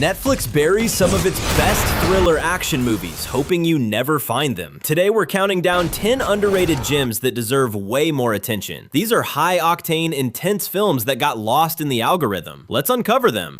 Netflix buries some of its best thriller action movies, hoping you never find them. Today we're counting down 10 underrated gems that deserve way more attention. These are high-octane, intense films that got lost in the algorithm. Let's uncover them.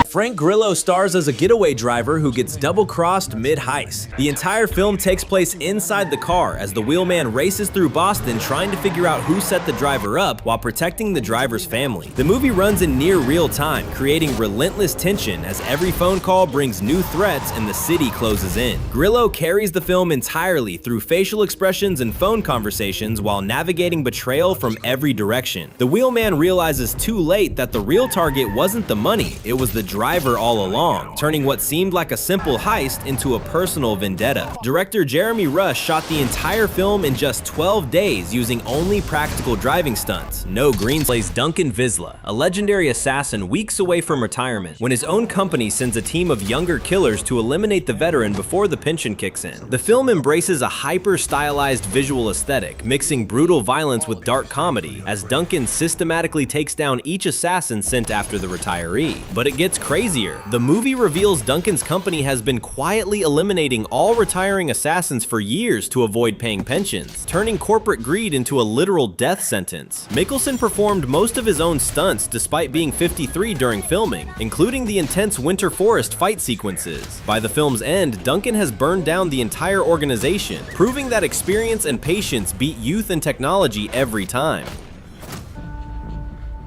Frank Grillo stars as a getaway driver who gets double-crossed mid-heist. The entire film takes place inside the car as the wheelman races through Boston trying to figure out who set the driver up while protecting the driver's family. The movie runs in near real time, creating relentless tension as every phone call brings new threats and the city closes in. Grillo carries the film entirely through facial expressions and phone conversations while navigating betrayal from every direction. The wheelman realizes too late that the real target wasn't the money, it was the driver all along, turning what seemed like a simple heist into a personal vendetta. Director Jeremy Rush shot the entire film in just 12 days using only practical driving stunts. No green plays Duncan Visla, a legendary assassin weeks away from retirement, when his own company sends a team of younger killers to eliminate the veteran before the pension kicks in. The film embraces a hyper-stylized visual aesthetic, mixing brutal violence with dark comedy, as Duncan systematically takes down each assassin sent after the retiree. But it gets crazier. The movie reveals Duncan's company has been quietly eliminating all retiring assassins for years to avoid paying pensions, turning corporate greed into a literal death sentence. Mickelson performed most of his own stunts despite being 53 during filming, including the intense winter forest fight sequences. By the film's end, Duncan has burned down the entire organization, proving that experience and patience beat youth and technology every time.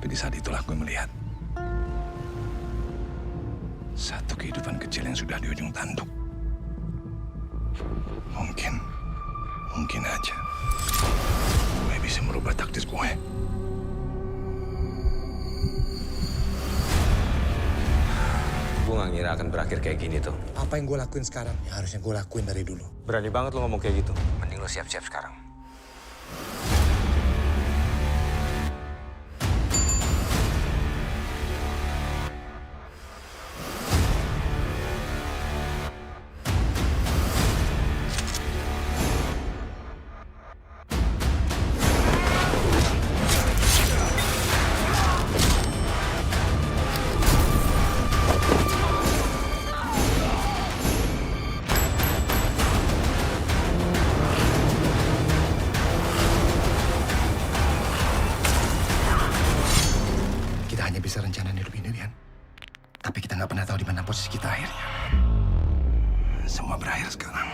Di saat itulah gue melihat satu kehidupan kecil yang sudah di ujung tanduk. Mungkin aja gue bisa merubah takdir gue. Gue gak ngira akan berakhir kayak gini tuh. Apa yang gue lakuin sekarang? Ya harusnya gue lakuin dari dulu. Berani banget lo ngomong kayak gitu. Mending lo siap-siap sekarang. Hanya bisa rencana hidup ini, Rian. Tapi kita nggak pernah tahu di mana posisi kita akhirnya. Semua berakhir sekarang.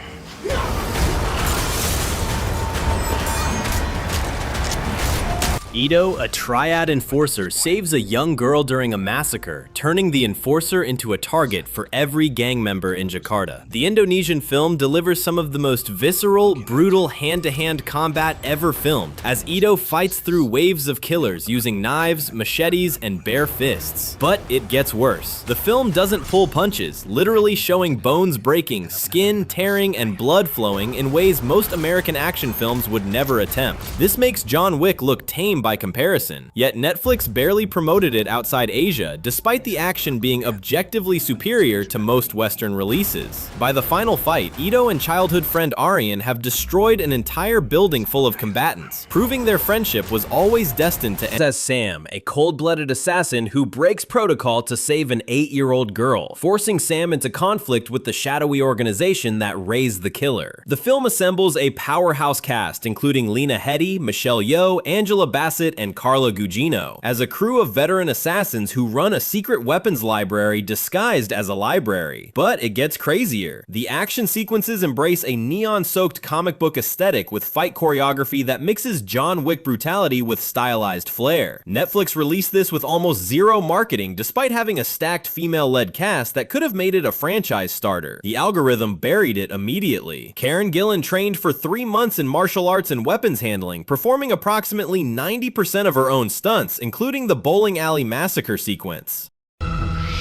Ito, a triad enforcer, saves a young girl during a massacre, turning the enforcer into a target for every gang member in Jakarta. The Indonesian film delivers some of the most visceral, brutal hand-to-hand combat ever filmed, as Ito fights through waves of killers using knives, machetes, and bare fists. But it gets worse. The film doesn't pull punches, literally showing bones breaking, skin tearing, and blood flowing in ways most American action films would never attempt. This makes John Wick look tame by comparison, yet Netflix barely promoted it outside Asia, despite the action being objectively superior to most Western releases. By the final fight, Ito and childhood friend Aryan have destroyed an entire building full of combatants, proving their friendship was always destined to end. As Sam, a cold-blooded assassin who breaks protocol to save an 8-year-old girl, forcing Sam into conflict with the shadowy organization that raised the killer. The film assembles a powerhouse cast, including Lena Headey, Michelle Yeoh, Angela Bassett, and Carla Gugino, as a crew of veteran assassins who run a secret weapons library disguised as a library. But it gets crazier. The action sequences embrace a neon-soaked comic book aesthetic with fight choreography that mixes John Wick brutality with stylized flair. Netflix released this with almost zero marketing, despite having a stacked female-led cast that could have made it a franchise starter. The algorithm buried it immediately. Karen Gillan trained for 3 months in martial arts and weapons handling, performing approximately 90% of her own stunts, including the bowling alley massacre sequence.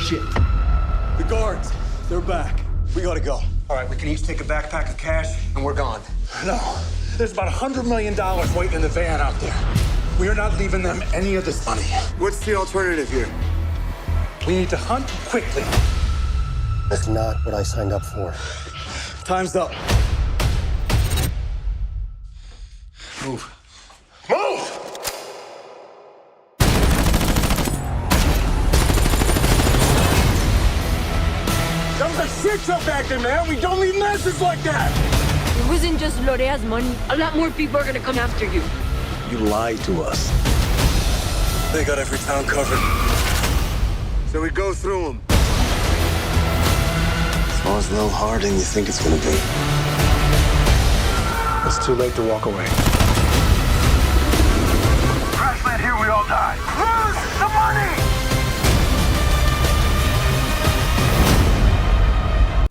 Shit. The guards, they're back. We gotta go. All right, we can each take a backpack of cash and we're gone. No, there's about $100 million waiting in the van out there. We are not leaving them any of this money. What's the alternative here? We need to hunt quickly. That's not what I signed up for. Time's up. Move. Move! fix up back there, man. We don't need messes like that. It wasn't just Lorea's money. A lot more people are gonna come after you. You lied to us. They got every town covered. So we go through them. As long as Lil Harding you think it's gonna be. It's too late to walk away. Crash land here, we all die. Lose the money!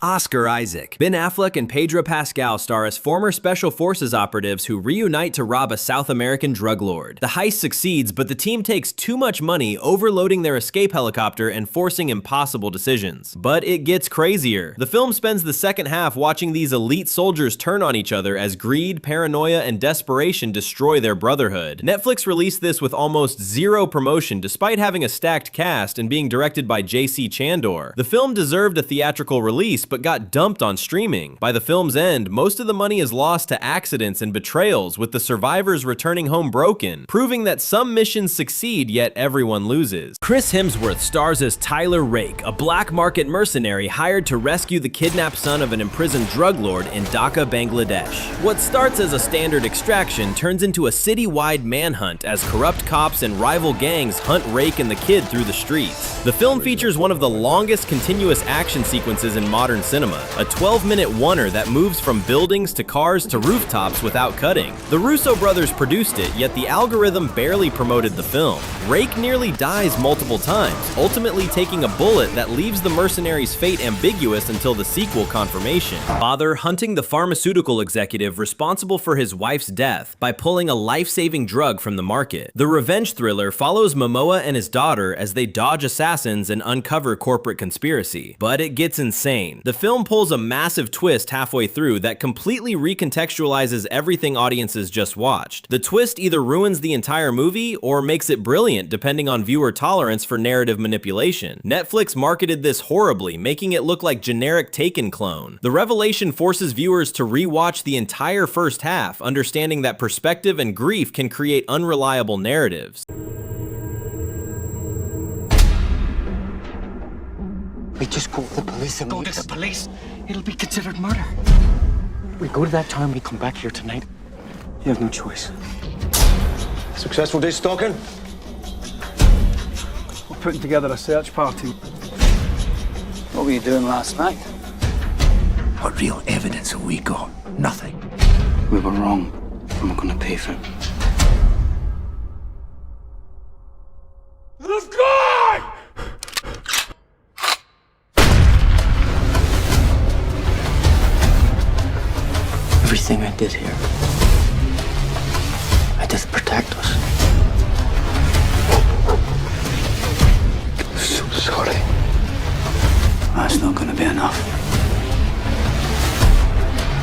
Oscar Isaac. Ben Affleck and Pedro Pascal star as former Special Forces operatives who reunite to rob a South American drug lord. The heist succeeds, but the team takes too much money, overloading their escape helicopter and forcing impossible decisions. But it gets crazier. The film spends the second half watching these elite soldiers turn on each other as greed, paranoia, and desperation destroy their brotherhood. Netflix released this with almost zero promotion despite having a stacked cast and being directed by J.C. Chandor. The film deserved a theatrical release, but got dumped on streaming. By the film's end, most of the money is lost to accidents and betrayals, with the survivors returning home broken, proving that some missions succeed yet everyone loses. Chris Hemsworth stars as Tyler Rake, a black market mercenary hired to rescue the kidnapped son of an imprisoned drug lord in Dhaka, Bangladesh. What starts as a standard extraction turns into a citywide manhunt as corrupt cops and rival gangs hunt Rake and the kid through the streets. The film features one of the longest continuous action sequences in modern cinema, a 12-minute oneer that moves from buildings to cars to rooftops without cutting. The Russo brothers produced it, yet the algorithm barely promoted the film. Rake nearly dies multiple times, ultimately taking a bullet that leaves the mercenary's fate ambiguous until the sequel confirmation. Father hunting the pharmaceutical executive responsible for his wife's death by pulling a life-saving drug from the market. The revenge thriller follows Momoa and his daughter as they dodge assassins and uncover corporate conspiracy. But it gets insane. The film pulls a massive twist halfway through that completely recontextualizes everything audiences just watched. The twist either ruins the entire movie or makes it brilliant depending on viewer tolerance for narrative manipulation. Netflix marketed this horribly, making it look like generic Taken clone. The revelation forces viewers to re-watch the entire first half, understanding that perspective and grief can create unreliable narratives. We just call the police and Go to the police. It'll be considered murder. we go to that town, we come back here tonight. You have no choice. Successful day stalking? We're putting together a search party. What were you doing last night? What real evidence have we got? Nothing. We were wrong, and we're gonna pay for it. Let's go! Everything I did here, I did to protect us. I'm so sorry. That's not gonna be enough.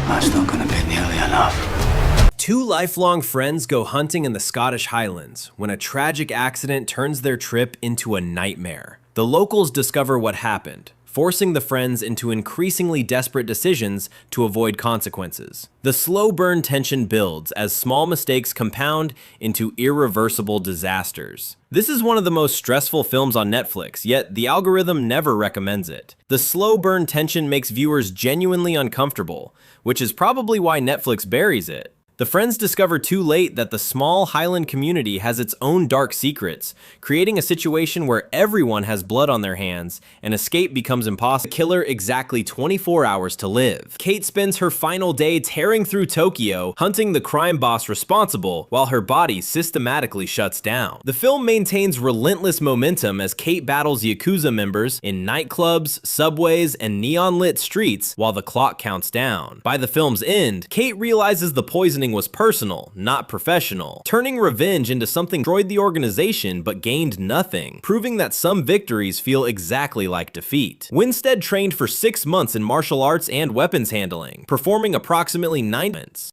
That's not gonna be nearly enough. Two lifelong friends go hunting in the Scottish Highlands when a tragic accident turns their trip into a nightmare. The locals discover what happened, forcing the friends into increasingly desperate decisions to avoid consequences. The slow burn tension builds as small mistakes compound into irreversible disasters. This is one of the most stressful films on Netflix, yet the algorithm never recommends it. The slow burn tension makes viewers genuinely uncomfortable, which is probably why Netflix buries it. The friends discover too late that the small Highland community has its own dark secrets, creating a situation where everyone has blood on their hands and escape becomes impossible. The killer exactly 24 hours to live. Kate spends her final day tearing through Tokyo, hunting the crime boss responsible, while her body systematically shuts down. The film maintains relentless momentum as Kate battles Yakuza members in nightclubs, subways, and neon-lit streets while the clock counts down. By the film's end, Kate realizes the poisoning was personal, not professional, turning revenge into something that destroyed the organization but gained nothing, proving that some victories feel exactly like defeat. Winstead trained for 6 months in martial arts and weapons handling, performing approximately 9 minutes.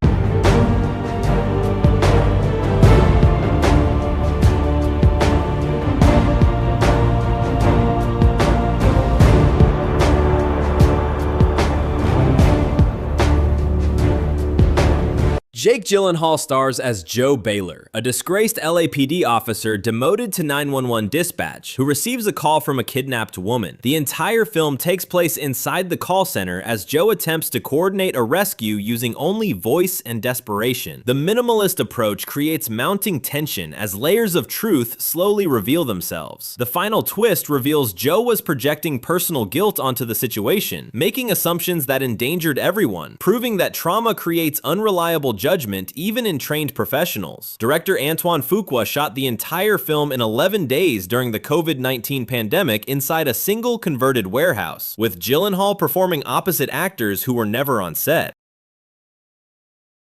Jake Gyllenhaal stars as Joe Baylor, a disgraced LAPD officer demoted to 911 dispatch who receives a call from a kidnapped woman. The entire film takes place inside the call center as Joe attempts to coordinate a rescue using only voice and desperation. The minimalist approach creates mounting tension as layers of truth slowly reveal themselves. The final twist reveals Joe was projecting personal guilt onto the situation, making assumptions that endangered everyone, proving that trauma creates unreliable judgment even in trained professionals. Director Antoine Fuqua shot the entire film in 11 days during the COVID-19 pandemic inside a single converted warehouse, with Gyllenhaal performing opposite actors who were never on set.